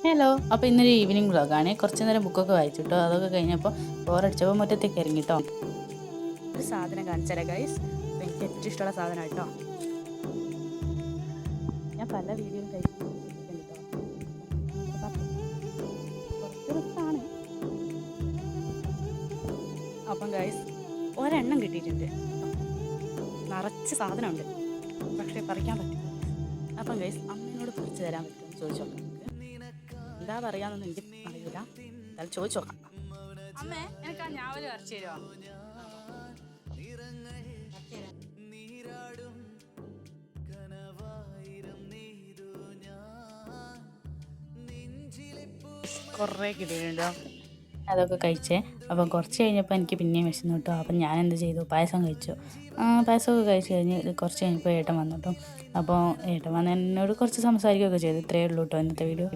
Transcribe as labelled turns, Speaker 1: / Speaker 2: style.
Speaker 1: Hello, അപ്പോൾ ഇന്നൊരു evening വ്ളോഗാണ്. കുറച്ച് നേരം ബുക്കൊക്കെ വായിച്ചു കേട്ടോ. അതൊക്കെ കഴിഞ്ഞപ്പോൾ ബോറടിച്ചപ്പോൾ മുറ്റത്തേക്ക് ഇറങ്ങി കേട്ടോ. ഒരു സാധനം കാണിച്ചാലേ ഗൈസ്, എനിക്ക് ഏറ്റവും ഇഷ്ടമുള്ള സാധനം കേട്ടോ. ഞാൻ പല വീഡിയോയും കഴിച്ചിട്ടുണ്ട് കേട്ടോ. കുറച്ച് റിസ്ക്കാണ്. അപ്പം ഗൈസ് ഒരെണ്ണം കിട്ടിയിട്ടുണ്ട്. നിറച്ച് സാധനമുണ്ട്, പക്ഷേ പറിക്കാൻ പറ്റില്ല. അപ്പം ഗൈസ് അമ്മയോട് പറിച്ചു തരാൻ പറ്റുമെന്ന് ചോദിച്ചു നോക്കാം. എന്താ പറയാന്നൊന്നും എനിക്ക് അറിയില്ല, എന്തായാലും ചോദിച്ചു നോക്കാം. അമ്മേ, എനിക്ക് ആ ഞാവല് പറിച്ചു തരുമോ? കുറേ കിട്ടിയിട്ടുണ്ടോ? അതൊക്കെ കഴിച്ചേ. അപ്പം കുറച്ച് കഴിഞ്ഞപ്പോൾ എനിക്ക് പിന്നെയും വിശന്നു കേട്ടോ. അപ്പം ഞാൻ എന്ത് ചെയ്തു, പായസം കഴിച്ചു. പായസമൊക്കെ കഴിച്ച് കഴിഞ്ഞ് കുറച്ച് കഴിഞ്ഞപ്പോൾ ഏട്ടൻ വന്നു കേട്ടോ. അപ്പോൾ ഏട്ടൻ വന്ന് എന്നോട് കുറച്ച് സംസാരിക്കുകയൊക്കെ ചെയ്തു. ഇത്രയേ ഉള്ളൂ കേട്ടോ ഇന്നത്തെ വീഡിയോ.